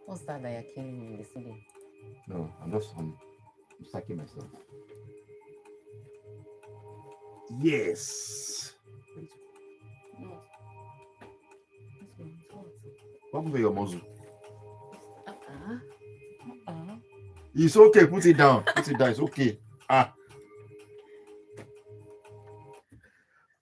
What's that you're killing in the studio? No, I'm psyching myself. Yes. No, it's What happened to your muzzle? what? Uh-uh. It's okay. Put it down. Put it down. It's okay. Ah.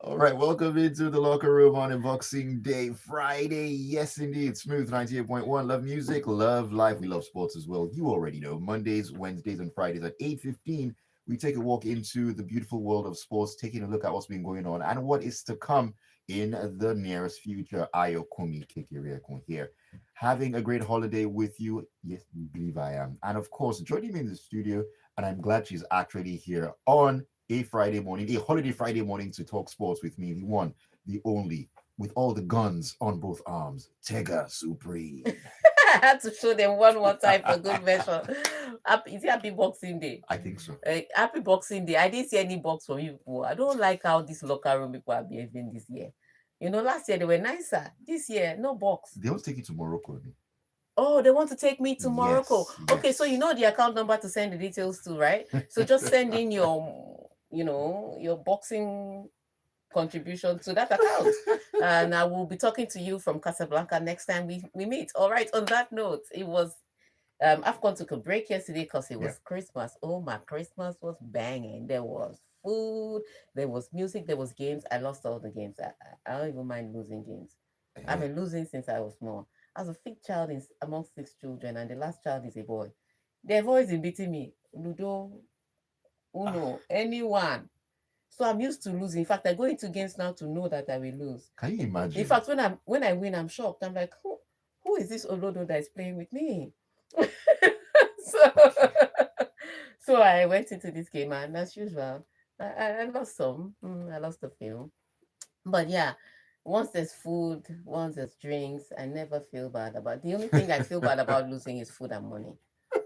All right. Welcome into the locker room on Unboxing Day Friday. Yes, indeed. Smooth 98.1. Love music. Love life. We love sports as well. You already know. Mondays, Wednesdays, and Fridays at 8:15. We take a walk into the beautiful world of sports, taking a look at what's been going on and what is to come in the nearest future. Ayokunmi Kekiriekun here. Having a great holiday with you. Yes, I believe I am. And of course, joining me in the studio, and I'm glad she's actually here on a Friday morning, a holiday Friday morning to talk sports with me, the one, the only, with all the guns on both arms, Tega Supreme. I had to show them one more time for good measure. Is it Happy Boxing Day? I think so. Happy Boxing Day. I didn't see any box from you people. I don't like how this locker room people are behaving this year. You know, last year they were nicer. This year, no box. They want to take you to Morocco. Oh, they want to take me to Morocco. Yes, Okay, so you know the account number to send the details to, right? So just send in your, your boxing contribution to that account. And I will be talking to you from Casablanca next time we meet. All right. On that note, it was AFCON took a break yesterday because it was Christmas. Oh, my Christmas was banging. There was food, there was music, there was games. I lost all the games. I don't even mind losing games. I've been losing since I was small. As a fifth child among six children, and the last child is a boy. They've always been beating me. Ludo, Uno, anyone. So I'm used to losing. In fact, I go into games now to know that I will lose. Can you imagine? In fact, when I win, I'm shocked. I'm like, who is this Olodo that is playing with me? so so I went into this game, and as usual, I lost some. I lost a few. But yeah, once there's food, once there's drinks, I never feel bad about. The only thing I feel bad about losing is food and money.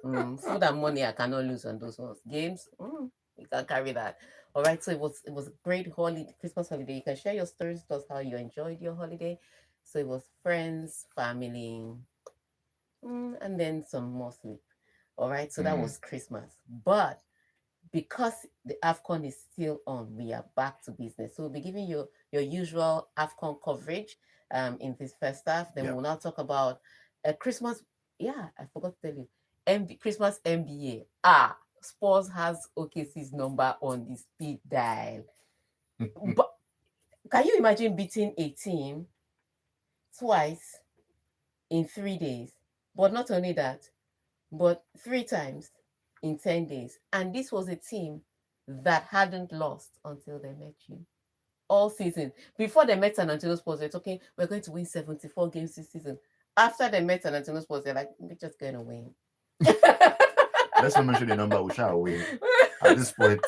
Food and money I cannot lose on those ones. Games, you can carry that. All right. So it was a great holiday, Christmas holiday. You can share your stories with us how you enjoyed your holiday. So it was friends, family, and then some more sleep. All right. So that was Christmas. But because the AFCON is still on, we are back to business. So we'll be giving you your usual AFCON coverage in this first half. Then we'll now talk about Christmas. Yeah, I forgot to tell you. Christmas NBA. Spurs has OKC's number on the speed dial. But can you imagine beating a team twice in 3 days? But not only that, but three times in 10 days. And this was a team that hadn't lost until they met you all season. Before they met San Antonio Spurs, they're talking, we're going to win 74 games this season. After they met San Antonio Spurs, they're like, we're just going to win. Let's not mention the number, we shall win at this point.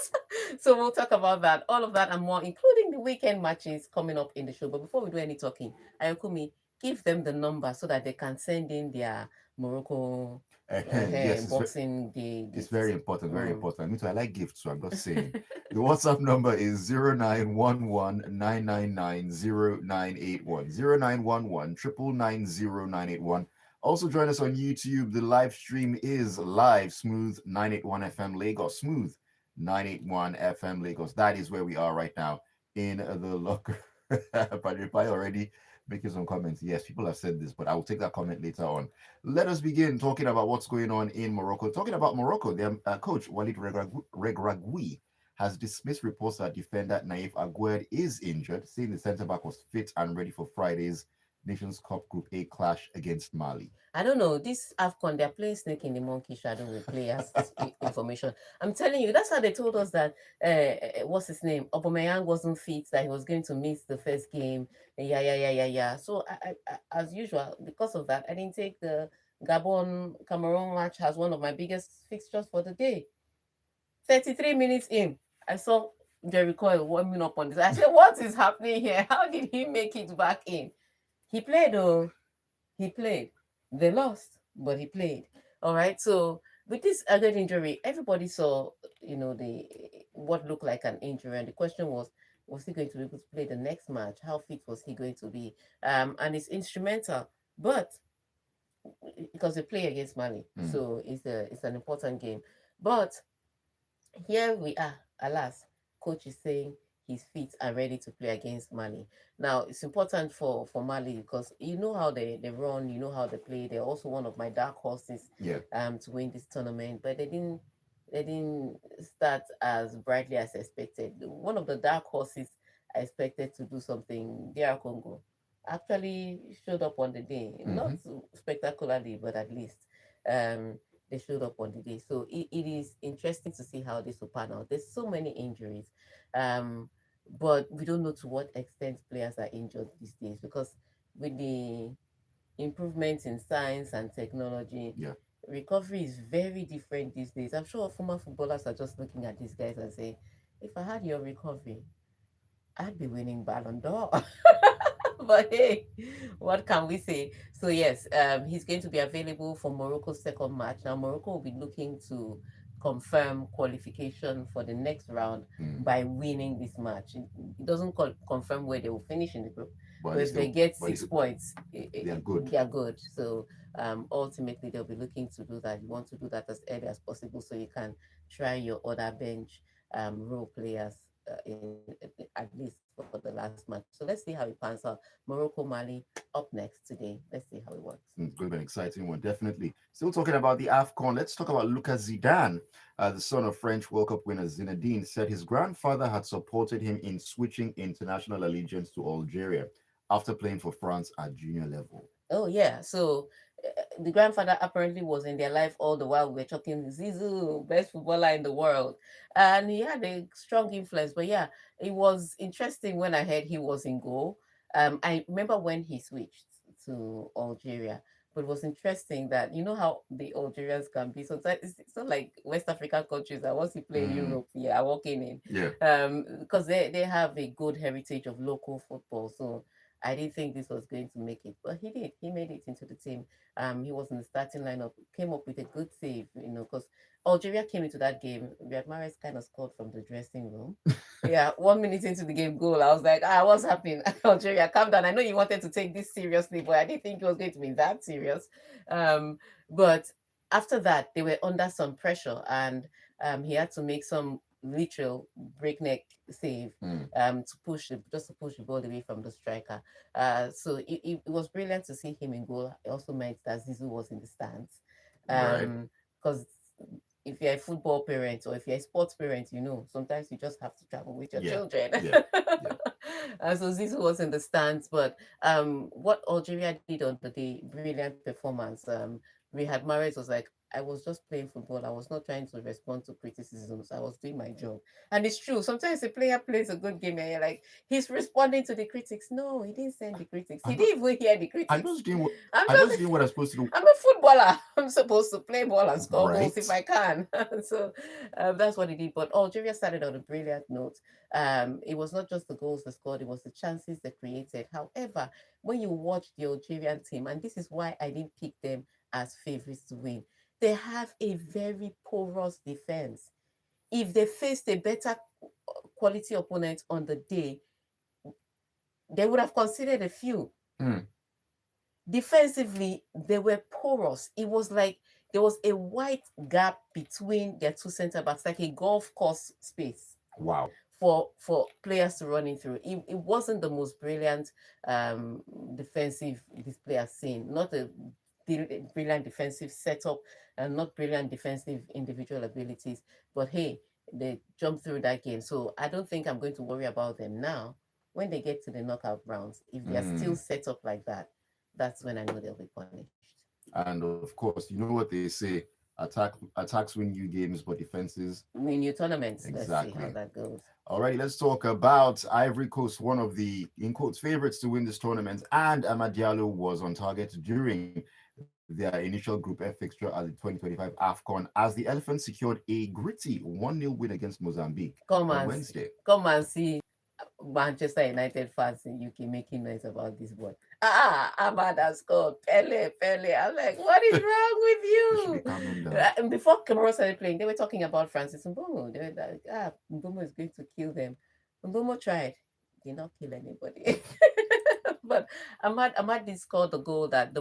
So we'll talk about that, all of that and more, including the weekend matches coming up in the show. But before we do any talking, Ayokunmi, give them the number so that they can send in their Morocco Yes, Boxing Day. it's very important, very important. Me too, I like gifts, so I'm just saying. The WhatsApp number is 0911-999-0981. 0911-999-0981. Also join us on YouTube. The live stream is live. Smooth 981 FM Lagos. Smooth 981 FM Lagos. That is where we are right now in the locker. But reply already making some comments. Yes, people have said this, but I will take that comment later on. Let us begin talking about what's going on in Morocco. Talking about Morocco, their coach Walid Regragui has dismissed reports that defender Naif Aguerd is injured, saying the centre back was fit and ready for Friday's Nations Cup Group A clash against Mali. I don't know. This AFCON, they're playing snake in the monkey shadow with players' information. I'm telling you, that's how they told us that, what's his name? Aubameyang wasn't fit, that he was going to miss the first game. Yeah. So, as usual, because of that, I didn't take the Gabon-Cameroon match as one of my biggest fixtures for the day. 33 minutes in, I saw Jerry Coyle warming up on this. I said, what is happening here? How did he make it back in? He played, though. He played. They lost, but he played. All right. So with this Aguerd injury, everybody saw, the what looked like an injury, and the question was, Was he going to be able to play the next match? How fit was he going to be? And it's instrumental, but because they play against Mali, Mm. so it's an important game. But here we are, alas, coach is saying he's fit and ready to play against Mali. Now it's important for Mali because you know how they run, you know how they play. They're also one of my dark horses Yeah. to win this tournament, but they didn't start as brightly as expected. One of the dark horses I expected to do something, DR Congo, actually showed up on the day. Not Hmm. spectacularly, but at least. Um, they showed up on the day. So it is interesting to see how this will pan out. There's so many injuries, um, but we don't know to what extent players are injured these days because with the improvements in science and technology, Yeah. recovery is very different these days. I'm sure former footballers are just looking at these guys and saying, if I had your recovery, I'd be winning Ballon d'Or. But hey, what can we say? So yes, he's going to be available for Morocco's second match. Now Morocco will be looking to confirm qualification for the next round Mm. by winning this match. It doesn't confirm where they will finish in the group, But but it's if they still, get but 6 points, they are good. they are good. So ultimately they'll be looking to do that. You want to do that as early as possible so you can try your other bench role players at least for the last match. So let's see how it pans out. Morocco, Mali up next today. Let's see how it works. It's going to be an exciting one, definitely. Still talking about the AFCON, let's talk about Lucas Zidane. The son of French World Cup winner Zinedine said his grandfather had supported him in switching international allegiance to Algeria after playing for France at junior level. Oh yeah, so the grandfather apparently was in their life all the while. We're talking Zizou, best footballer in the world, and he had a strong influence. But yeah, it was interesting when I heard he was in goal. I remember when he switched to Algeria, but it was interesting that you know how the Algerians can be. Sometimes it's not like West African countries that once you play in Mm, Europe, yeah, walking in, yeah, because they have a good heritage of local football. So I didn't think this was going to make it, but he did. He made it into the team. He was in the starting lineup, came up with a good save, because Algeria came into that game. Riyad Mahrez kind of scored from the dressing room. Yeah, 1 minute into the game goal, I was like, what's happening? Algeria, calm down. I know you wanted to take this seriously, but I didn't think it was going to be that serious. But after that, they were under some pressure, and he had to make some literal breakneck save mm, just to push the ball away from the striker. So it was brilliant to see him in goal. It also meant that Zizou was in the stands. right. Because if you're a football parent or if you're a sports parent, sometimes you just have to travel with your Yeah, children. yeah, yeah. And so Zizou was in the stands, but what Algeria did on the day, brilliant performance. Riyad Mahrez was like, I was just playing football. I was not trying to respond to criticisms. I was doing my job. And it's true. Sometimes a player plays a good game and you're like, he's responding to the critics. No, he didn't send the critics. He I'm not. didn't even hear the I'm critics. just doing what I'm I'm just just doing what I'm supposed to do. I'm a footballer. I'm supposed to play ball and score goals Right. if I can. So that's what he did. But Algeria started on a brilliant note. It was not just the goals they scored, it was the chances they created. However, when you watch the Algerian team, and this is why I didn't pick them as favorites to win, they have a very porous defense. If they faced a better quality opponent on the day, they would have considered a few. Mm, Defensively, they were porous. It was like there was a wide gap between their two center backs, like a golf course space wow. for players to run in through. It wasn't the most brilliant defensive display I've seen. Not a brilliant defensive setup and not brilliant defensive individual abilities. But hey, they jumped through that game. So I don't think I'm going to worry about them now. When they get to the knockout rounds, if they are still Mm. set up like that, that's when I know they'll be punished. And of course, you know what they say: attacks win you games, but defenses In new tournaments, let's see how exactly. that goes. Alrighty, let's talk about Ivory Coast, one of the in quotes favorites to win this tournament, and Amad Diallo was on target during their initial Group F fixture at the 2025 AFCON as the Elephants secured a gritty 1-0 win against Mozambique Come on and Wednesday. come and see Manchester United fans in UK making noise about this boy. Ahmad has scored. Pele, Pele. I'm like, what is wrong with They should be you? calming down. And before Cameroon started playing, they were talking about Francis Mbomo. They were like, Mbomo is going to kill them. Mbomo tried, did not kill anybody. But Ahmad did score the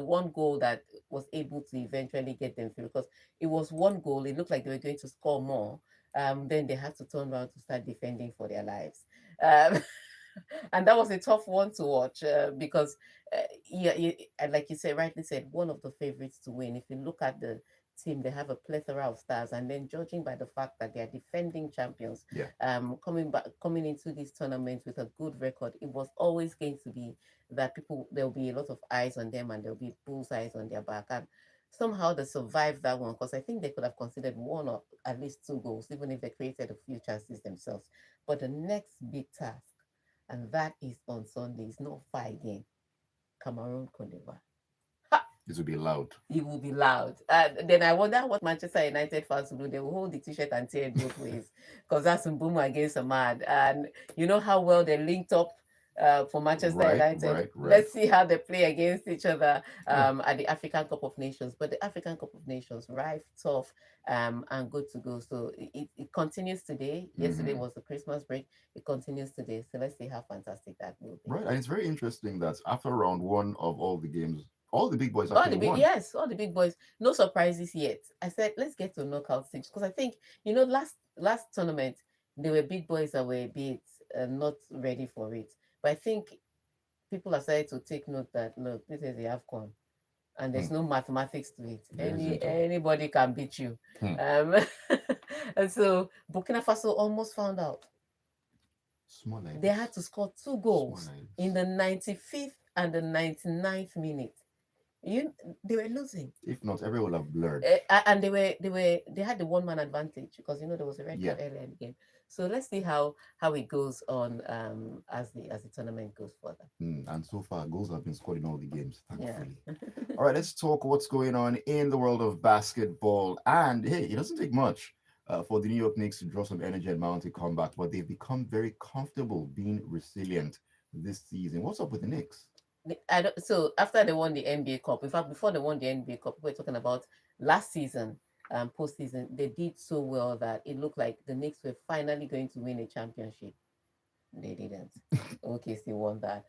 one goal that was able to eventually get them through, because it was one goal. It looked like they were going to score more. Then they had to turn around to start defending for their lives. Um, and that was a tough one to watch, because yeah, and like you said, rightly said, one of the favorites to win. If you look at the team, they have a plethora of stars, and then judging by the fact that they are defending champions, Yeah. coming into this tournament with a good record, it was always going to be that people, there'll be a lot of eyes on them, and there'll be bullseyes on their back. And somehow they survived that one, because I think they could have considered one or at least two goals, even if they created a few chances themselves. But the next big task, and that is on Sunday, is not far again. Cameroon, Cote d'Ivoire. This will be loud. It will be loud. And then I wonder what Manchester United fans will do. They will hold the t-shirt and tear it both ways, because that's Mbumo against Ahmad. And you know how well they linked up, for Manchester Right, United. right, right. Let's see how they play against each other, Yeah. at the African Cup of Nations. But the African Cup of Nations, right, tough, and good to go. So it continues today. Yesterday Hmm. was the Christmas break. It continues today. So let's see how fantastic that will be. Right. And it's very interesting that after round one of all the games, all the big boys All actually the big, won. yes, all the big boys. No surprises yet. I said let's get to knockout stage, because I think, last tournament there were big boys that were a bit, not ready for it. But I think people have started to take note that, look, this is the AFCON, and Hmm. there's no mathematics to it. There isn't. Oh. Anybody can beat you. Hmm. Um, and so Burkina Faso almost found out. Small They had lives. to score two Small goals in lives. the 95th and the 99th minute. You, they were losing. If not, everyone will have blurred. And they had the one man advantage, because there was a red Yeah. card earlier in the game. So let's see how it goes on, as the tournament goes further. And so far, goals have been scored in all the games, Yeah. thankfully. All right, let's talk what's going on in the world of basketball. And hey, it doesn't take much for the New York Knicks to draw some energy and mount a comeback, but they've become very comfortable being resilient this season. What's up with the Knicks? I don't, so after they won the NBA Cup, in fact, before they won the NBA Cup, we were talking about last season, postseason, they did so well that it looked like the Knicks were finally going to win a championship. They didn't. OKC won that.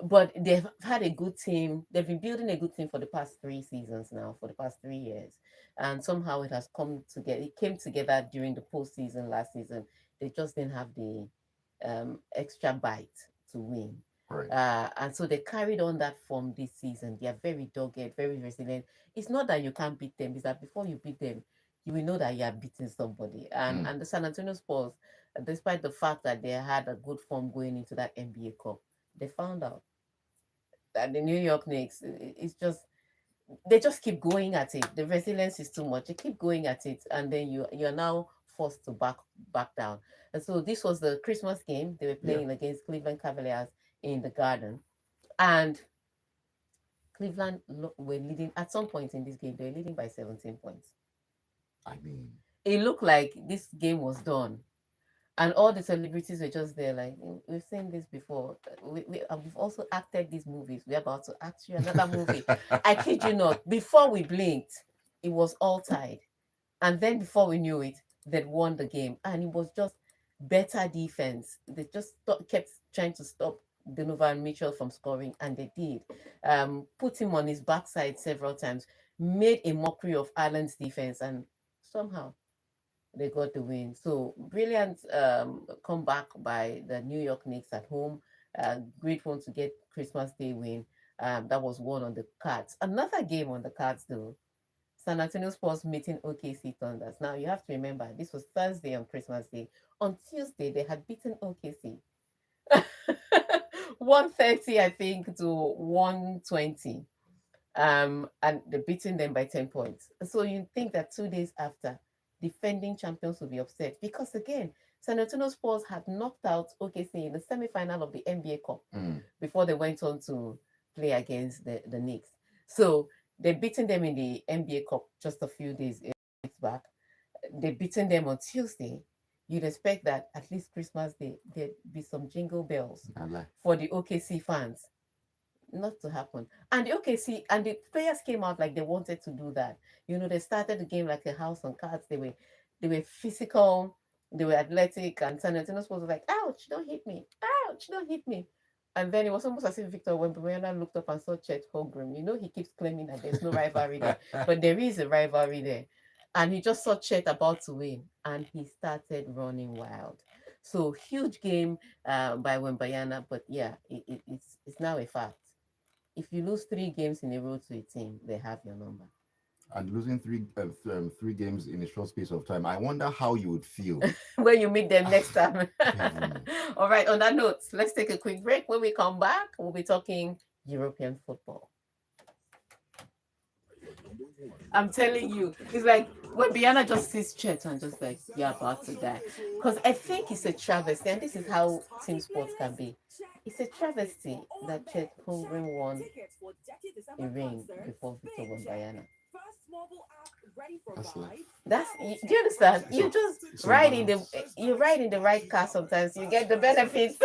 But they've had a good team. They've been building a good team for the past 3 seasons now, for the past 3 years. And somehow it has come together. It came together during the postseason last season. They just didn't have the, extra bite to win. Right. And so they carried on that form this season. They are very dogged, very resilient. It's not that you can't beat them, it's that before you beat them, you will know that you are beating somebody. And Mm. and the San Antonio Spurs, despite the fact that they had a good form going into that NBA Cup, they found out that the New York Knicks, it's just, they just keep going at it. The resilience is too much. They keep going at it, and then you're now forced to back down. And so this was the Christmas game. They were Yeah. playing against Cleveland Cavaliers in the Garden, and Cleveland were leading at some point in this game. They were leading by 17 points. I mean, It looked like this game was done. And all the celebrities were just there, like, we've seen this before. We've also acted these movies. We're about to act you another movie. I kid you not. Before we blinked, it was all tied. And then before we knew it, they'd won the game. And it was just better defense. They just kept trying to stop Donovan Mitchell from scoring, and they did. Put him on his backside several times, made a mockery of Allen's defense, and somehow they got the win. So brilliant, comeback by the New York Knicks at home. Great one to get Christmas Day win. That was one on the cards. Another game on the cards though. San Antonio Spurs meeting OKC Thunders. Now you have to remember this was Thursday on Christmas Day. On Tuesday they had beaten OKC 130, I think, to 120. And they're beating them by 10 points. So you think that 2 days after, defending champions will be upset, because again, San Antonio Spurs had knocked out OKC in the semi-final of the NBA Cup mm, before they went on to play against the Knicks. So they're beating them in the NBA Cup just a few days back. They're beating them on Tuesday. You'd expect that at least Christmas Day there'd be some jingle bells I lie. for the OKC fans. Not to happen. And the OKC and the players came out like they wanted to do that. They started the game like a house on cards. They were physical. They were athletic, and Tarantino was like, ouch, don't hit me. Ouch, don't hit me. And then it was almost as if Victor Wembanyama looked up and saw Chet Holmgren. He keeps claiming that there's no rivalry there, but there is a rivalry there. And he just saw Chet about to win, and he started running wild. So huge game by Wembayana, but yeah, it's now a fact. If you lose 3 games in a row to a team, they have your number. And losing three games in a short space of time, I wonder how you would feel. When you meet them next time. Heaven. All right, on that note, let's take a quick break. When we come back, we'll be talking European football. I'm telling you, it's like when Biana just sees Chet and just like, you're about to die. Because I think it's a travesty, and this is how team sports can be. It's a travesty that Chet Holmgren won a ring before Victor Wembanyama. That's life. Do you understand? So, You ride in the right car sometimes. You get the benefits.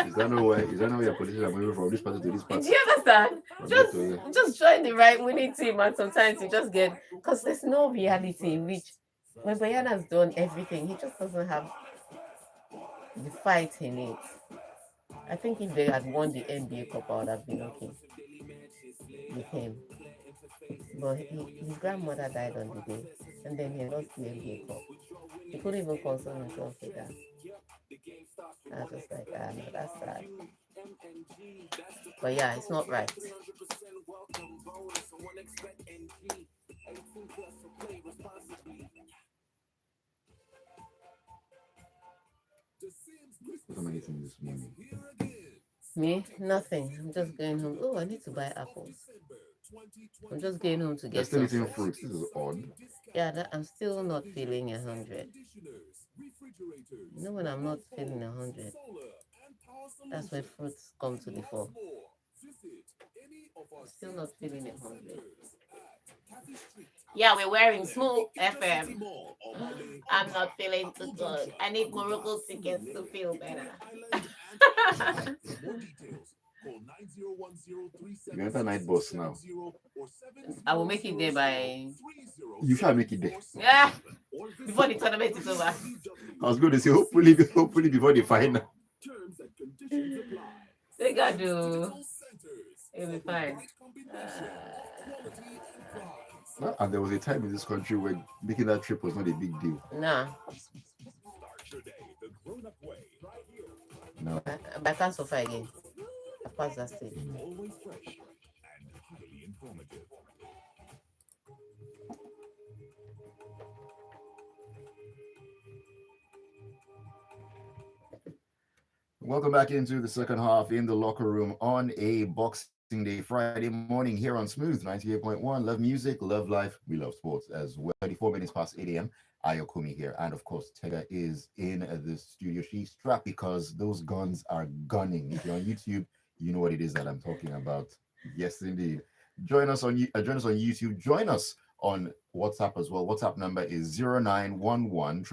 Is that no way? Is that no way your politicians are moving from this party to this Do party? you understand? From Just here to there? just join the right winning team, and sometimes you just get, because there's no reality in which when Bayana's done everything, he just doesn't have the fight he needs. I think if they had won the NBA Cup, I would have been okay with him. But his grandmother died on the day, and then he lost the NBA Cup. He couldn't even console himself with that. I was just like, no, that's sad. But yeah, it's not right. What am I eating this morning? Me, nothing. I'm just going home. Oh, I need to buy apples. I'm just going home to You're get still some eating fruits. fruits. This is odd. Yeah, I'm still not feeling 100. When I'm not feeling 100, that's when fruits come to the fore. Still not feeling 100. Yeah, we're wearing Smooth FM. I'm not feeling too good. I need Morocco tickets to feel better. You enter night bus now. I will make it there by, You shall make it there. yeah, before the tournament is over. I was going to say hopefully before the final. They got to. It'll be fine. And there was a time in this country where making that trip was not a big deal. Nah, No. I can't suffer again. I passed that stage. Welcome back into the second half in the locker room on a Boxing Day Friday morning here on Smooth 98.1. Love music, love life, we love sports as well. 34 minutes past 8 a.m. Ayokunmi here. And of course, Tega is in the studio. She's strapped because those guns are gunning. If you're on YouTube, you know what it is that I'm talking about. Yes, indeed. Join us on YouTube. Join us on WhatsApp as well. WhatsApp number is 0911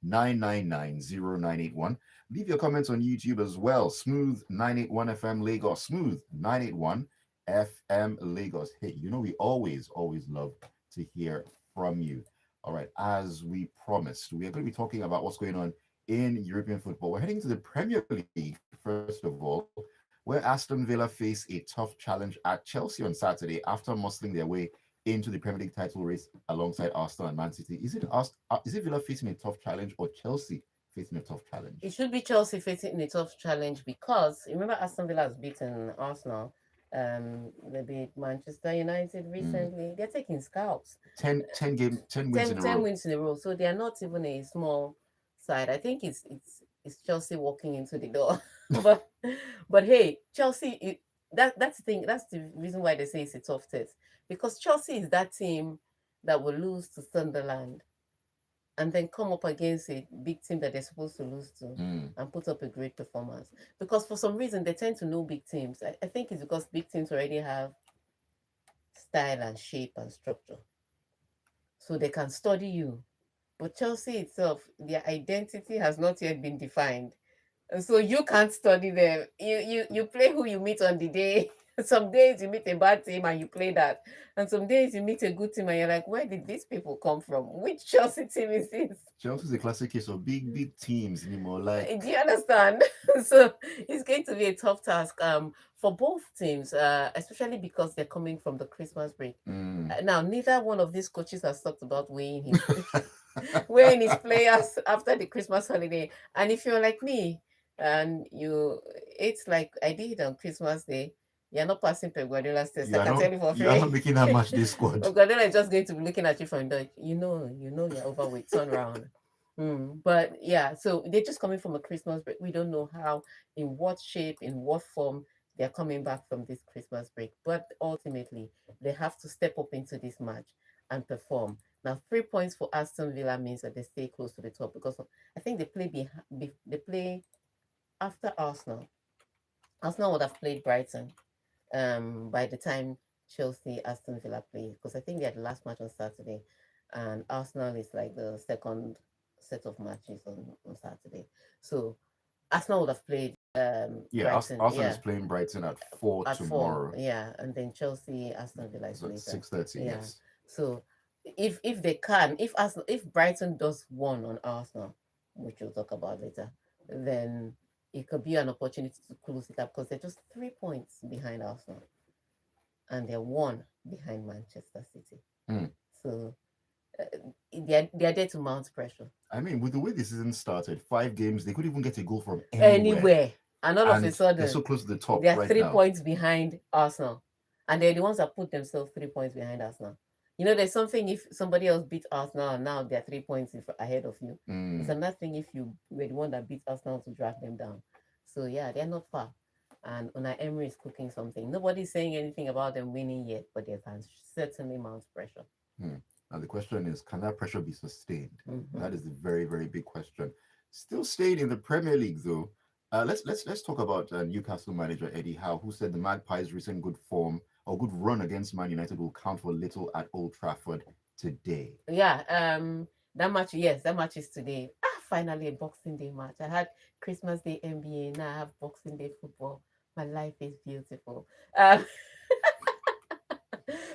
999 Leave your comments on YouTube as well. Smooth 981 FM Lagos. Smooth 981 FM Lagos. Hey, we always love to hear from you. All right, as we promised, we are going to be talking about what's going on in European football. We're heading to the Premier League, first of all, where Aston Villa face a tough challenge at Chelsea on Saturday after muscling their way into the Premier League title race alongside Arsenal and Man City. Is it Villa facing a tough challenge or Chelsea facing a tough challenge? It should be Chelsea facing a tough challenge, because remember Aston Villa has beaten Arsenal. They beat Manchester United recently. They're taking scalps. 10 wins in a 10 row. wins in a row. So they are not even a small side. I think it's Chelsea walking into the door. but but hey, Chelsea, that's the thing. That's the reason why they say it's a tough test, because Chelsea is that team that will lose to Sunderland and then come up against a big team that they're supposed to lose to and put up a great performance. Because for some reason they tend to know big teams. I think it's because big teams already have style and shape and structure, so they can study you. But Chelsea itself, their identity has not yet been defined. And so you can't study them. You play who you meet on the day. Some days you meet a bad team and you play that, and some days you meet a good team and you're like, where did these people come from? Which Chelsea team is this? Chelsea's a classic case of big teams anymore. Like, Do you understand? So it's going to be a tough task for both teams, especially because they're coming from the Christmas break. Now, neither one of these coaches has talked about weighing his players after the Christmas holiday. And if you're like me and it's like I did on Christmas Day, you're not passing Pep Guardiola's test. you I are can not tell you for you are not free. making that match day squad. Pep Guardiola is just going to be looking at you from the, you're overweight. Turn around. But yeah, so they're just coming from a Christmas break. We don't know how, in what shape, in what form they're coming back from this Christmas break. But ultimately, they have to step up into this match and perform. Now, 3 points for Aston Villa means that they stay close to the top because I think they play after Arsenal. Arsenal would have played Brighton by the time Chelsea Aston Villa play, because I think they had the last match on Saturday, and Arsenal is like the second set of matches on Saturday. So Arsenal would have played Yeah, Brighton, Arsenal is yeah, playing Brighton at 4 at 4, tomorrow. yeah, and then Chelsea Aston Villa is So it's later, 6:30. yeah. Yes. So if Brighton does one on Arsenal, which we'll talk about later, then it could be an opportunity to close it up because they're just 3 points behind Arsenal and they're one behind Manchester City. Mm. So uh, they're there to mount pressure I mean, with the way the season started, 5 games, they could even get a goal from anywhere. anywhere, and all of a And they're so sudden close to the top they're right three now. points behind Arsenal, and they're the ones that put themselves 3 points behind Arsenal. There's something if somebody else beat Arsenal and now they're 3 points ahead of you. It's another thing if you were the one that beat Arsenal to drag them down. So yeah, they're not far. And Unai Emery is cooking something. Nobody's saying anything about them winning yet, but they can certainly mount pressure. Now the question is, can that pressure be sustained? Mhm. That is the very big question. Still staying in the Premier League though. Let's talk about Newcastle manager Eddie Howe, who said the Magpies' recent good form or good run against Man United will count for little at Old Trafford today. Yeah, that match, yes, that match is today. Finally a Boxing Day match. I had Christmas Day NBA, now I have Boxing Day football. My life is beautiful. Um,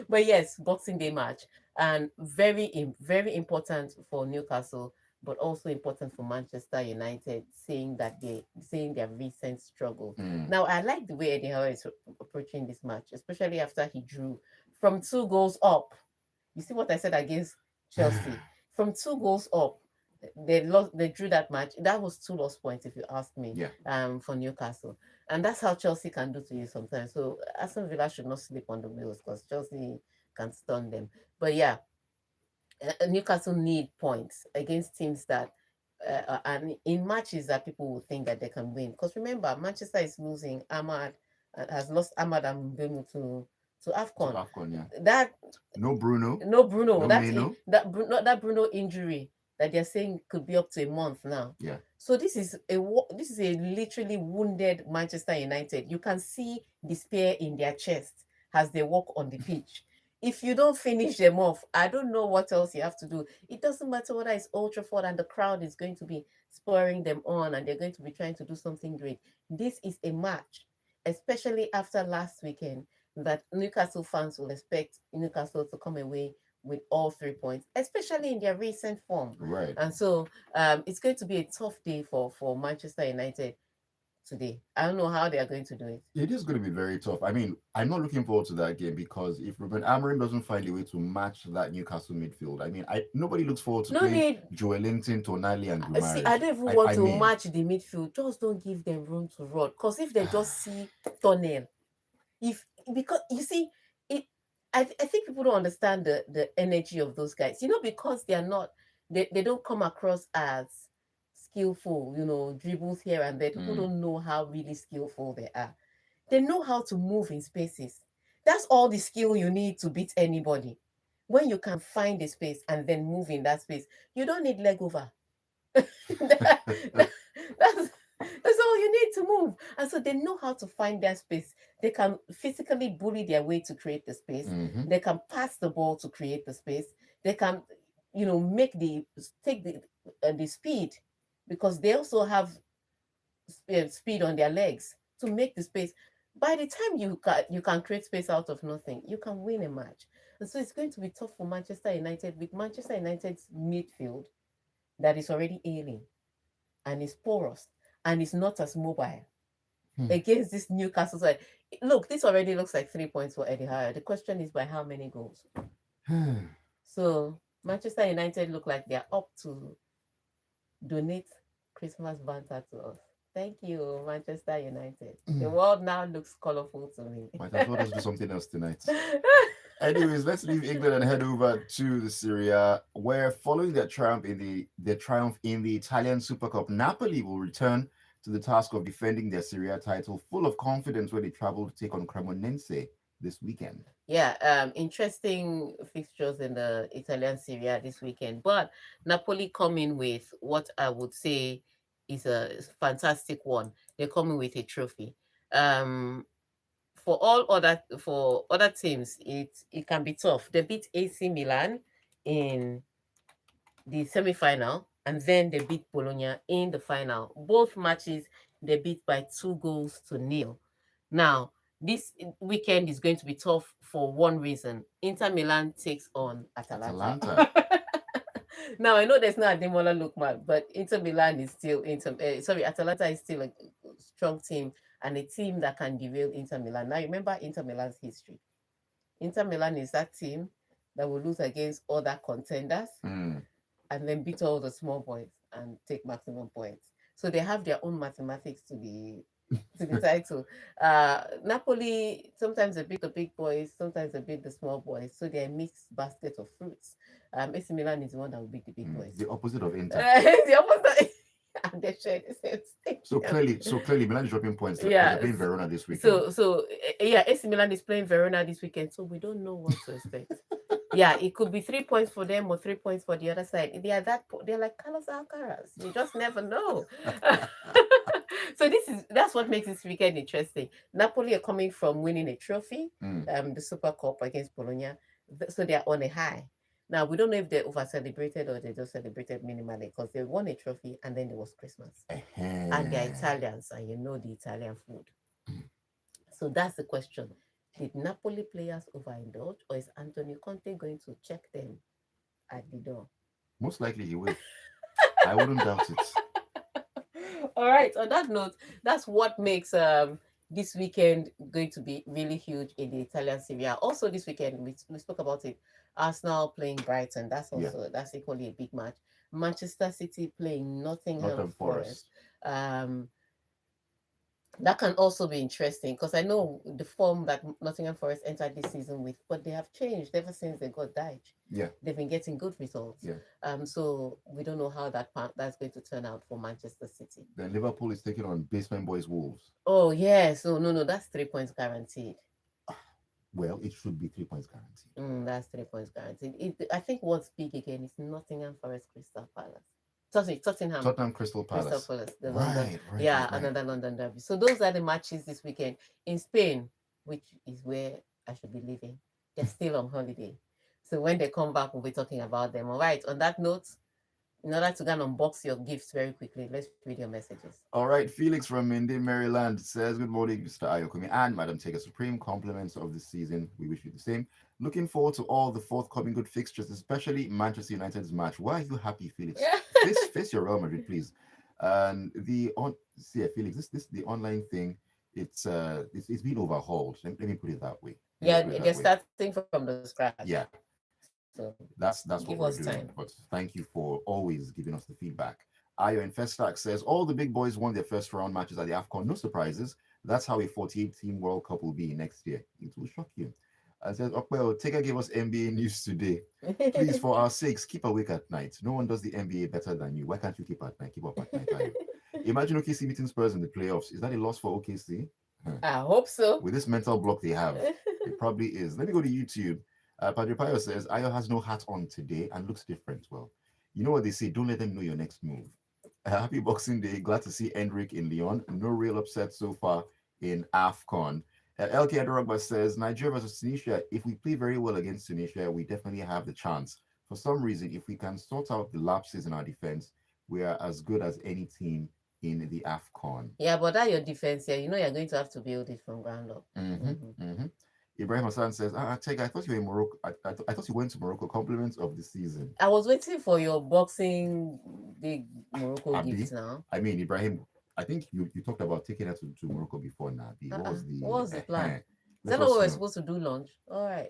but yes, Boxing Day match, and very important for Newcastle, but also important for Manchester United, seeing their recent struggle. Now, I like the way Eddie Howe is approaching this match, especially after he drew from 2 goals up. You see what I said against Chelsea? From 2 goals up, they lost. They drew that match. That was 2 lost points, if you ask me. Yeah. For Newcastle, and that's how Chelsea can do to you sometimes. So Aston Villa should not sleep on the wheels because Chelsea can stun them. But yeah, Newcastle need points against teams that. And in matches that people will think that they can win, because remember, Manchester is losing Ahmad, has lost Ahmad and Mbemu to To AFCON. AFCON, yeah. That No Bruno. no Bruno. No That Meno. that Bruno injury that they're saying could be up to a month now. Yeah. So this is a literally wounded Manchester United. You can see despair in their chest as they walk on the pitch. If you don't finish them off, I don't know what else you have to do. It doesn't matter whether it's Old Trafford and the crowd is going to be spurring them on and they're going to be trying to do something great. This is a match, especially after last weekend, that Newcastle fans will expect Newcastle to come away with all 3 points, especially in their recent form. Right. And so it's going to be a tough day for Manchester United today. I don't know how they are going to do it. It is going to be very tough. I mean, I'm not looking forward to that game because if Ruben Amorim doesn't find a way to match that Newcastle midfield, I mean, nobody looks forward to No playing need. Joel Linton, Tonali, and See, Guimaraes. I don't even want I to mean, match the midfield. Just don't give them room to run. Because if they just see tunnel, because you see, it I think people don't understand the energy of those guys. Because they don't come across as skillful, dribbles here and there. People don't know how really skillful they are. They know how to move in spaces. That's all the skill you need to beat anybody. When you can find a space and then move in that space, you don't need leg over. that, that- that's that's all you need to move. And so they know how to find their space. They can physically bully their way to create the space. They can pass the ball to create the space. They can, take the speed, because they also have speed on their legs to make the space. by the time you can create space out of nothing, you can win a match. And so it's going to be tough for Manchester United with Manchester United's midfield that is already ailing and is porous and is not as mobile against this Newcastle side. Look, this already looks like 3 points for Eddie Howe. The question is by how many goals? So Manchester United look like they're up to donate Christmas banter to us. Thank you, Manchester United. The world now looks colorful to me. Might as well just do something else tonight. Anyways, let's leave England and head over to the Serie A, where following their triumph in the Italian Super Cup, Napoli will return to the task of defending their Serie A title, full of confidence when they travel to take on Cremonense this weekend. Yeah, interesting fixtures in the Italian Serie A this weekend. But Napoli coming with what I would say is a fantastic one. They're coming with a trophy. Um, for other teams, it can be tough. They beat AC Milan in the semi-final, and then they beat Bologna in the final. Both matches they beat by 2 goals to nil. Now, this weekend is going to be tough for one reason. Inter Milan takes on Atalanta. Atalanta. Now I know there's not Ademola Lookman, but Inter Milan is still Atalanta is still a strong team and a team that can derail Inter Milan. Now remember Inter Milan's history. Inter Milan is that team that will lose against other contenders and then beat all the small boys and take maximum points. So they have their own mathematics to the title. Napoli sometimes they beat the big boys, sometimes they beat the small boys. So they're a mixed basket of fruits. AC Milan is the one that will beat the big boys. The opposite of Inter. The opposite. And they share the same thing. So clearly, Milan is dropping points. Yeah. They're playing Verona this weekend. Yeah, AC Milan is playing Verona this weekend, so we don't know what to expect. Yeah, it could be 3 points for them or 3 points for the other side. They're like Carlos Alcaraz. You just never know. So that's what makes this weekend interesting. Napoli are coming from winning a trophy, the Super Cup against Bologna, so they're on a high. Now we don't know if they over celebrated or they just celebrated minimally because they won a trophy and then there was Christmas, and they're Italians, and you know the Italian food. So that's the question. Did Napoli players overindulge, or is Antonio Conte going to check them at the door? Most likely he will. I wouldn't doubt it. All right. On that note, that's what makes this weekend going to be really huge in the Italian Serie A. Also, this weekend we spoke about it. Arsenal playing Brighton. That's equally a big match. Manchester City playing Nottingham Forest. That can also be interesting because I know the form that Nottingham Forest entered this season with, but they have changed ever since they got Dyche. Yeah. They've been getting good results. Yeah. So we don't know how that's going to turn out for Manchester City. Then Liverpool is taking on Basement Boys Wolves. Oh yeah, so no, that's 3 points guaranteed. Well, it should be 3 points guaranteed. That's 3 points guaranteed. I think what's big again is Nottingham Forest Crystal Palace. Tottenham Crystal Palace. Right, right. Another London derby. So those are the matches this weekend in Spain, which is where I should be living. They're still on holiday. So when they come back, we'll be talking about them. All right. On that note, in order to go and unbox your gifts very quickly, let's read your messages. All right. Felix from Minden, Maryland says, "Good morning, Mr. Ayokunmi and Madam Tega Supreme. Compliments of the season. We wish you the same. Looking forward to all the forthcoming good fixtures, especially Manchester United's match. Why are you happy, Felix? Face your Real Madrid, please. And Felix, the online thing, it's been overhauled. Let me put it that way. They're starting from the scratch. Yeah. So that's what we're doing. Time. But thank you for always giving us the feedback. Ayo in Festac says all the big boys won their first round matches at the AFCON. No surprises. That's how a 48-team World Cup will be next year. It will shock you. I said, well, Tega gave us NBA news today. Please, for our sakes, keep awake at night. No one does the NBA better than you. Why can't you keep up at night? Ayo? Imagine OKC meeting Spurs in the playoffs. Is that a loss for OKC? I hope so. With this mental block they have, it probably is. Let me go to YouTube. Padre Pio says, Ayo has no hat on today and looks different. Well, you know what they say, don't let them know your next move. Happy Boxing Day. Glad to see Endrick in Lyon. No real upset so far in AFCON. LK Adarogba says, Nigeria versus Tunisia. If we play very well against Tunisia, we definitely have the chance. For some reason, if we can sort out the lapses in our defense, we are as good as any team in the AFCON. Yeah, but that your defense here, you know you're going to have to build it from ground up. Ibrahim Hassan says, Tega, I thought you were in Morocco. I thought you went to Morocco. Compliments of the season. I was waiting for your boxing big Morocco Abi, gifts now. I mean, Ibrahim, I think you talked about taking her to Morocco before now. What was the plan? Is let that not what us we're know. supposed to do lunch? All right.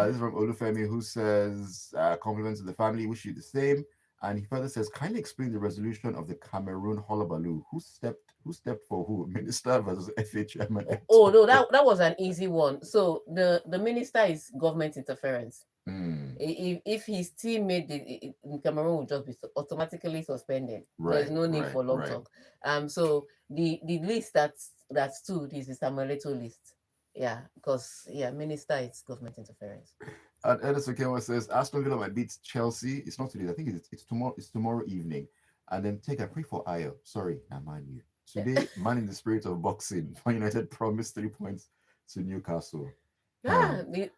This is from Olufemi, who says, compliments to the family, wish you the same. And he further says, kindly explain the resolution of the Cameroon Hullabaloo. Who stepped for who? Minister versus FA chairman. Oh no, that was an easy one. So the minister is government interference. If his team made it, Cameroon would just be automatically suspended. There's no need for long talk. So the list that stood is the Samaleto list. Yeah, because minister is government interference. And Edison Kewa says Aston Villa might beat Chelsea. It's not today. I think it's tomorrow. It's tomorrow evening. And then pray for Ayo. Sorry, I mind you. Today, man in the spirit of boxing, Man United promised 3 points to Newcastle. It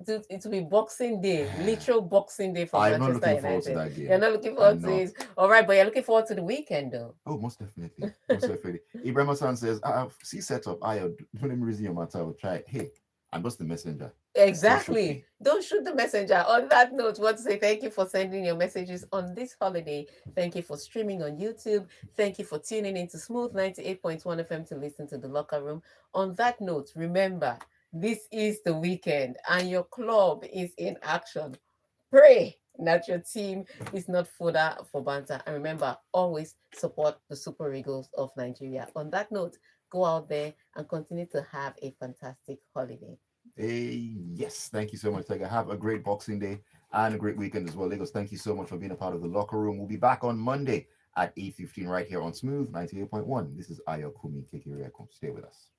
will be Boxing Day, literal Boxing Day for I'm Manchester not looking United. forward to that game. You're not looking forward to it. All right, but you're looking forward to the weekend, though. Oh, most definitely. Most definitely. Ibrahim Hassan says, see setup, Ayo, don't let me reason your matter. I'll try. Hey, I'm just the messenger. Exactly. Don't shoot the messenger. On that note, I want to say thank you for sending your messages on this holiday. Thank you for streaming on YouTube. Thank you for tuning into Smooth 98.1 FM to listen to the locker room. On that note, remember, this is the weekend and your club is in action. Pray that your team is not fodder for banter. And remember, always support the Super Eagles of Nigeria. On that note, go out there and continue to have a fantastic holiday. Yes, thank you so much, Tega. Have a great Boxing Day and a great weekend as well. Lagos, thank you so much for being a part of the locker room. We'll be back on Monday at 8:15 right here on Smooth 98.1. This is Ayokunmi Kekiriako. Stay with us.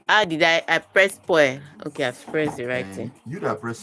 How did I press spoil? Okay, I've pressed the right thing. You that press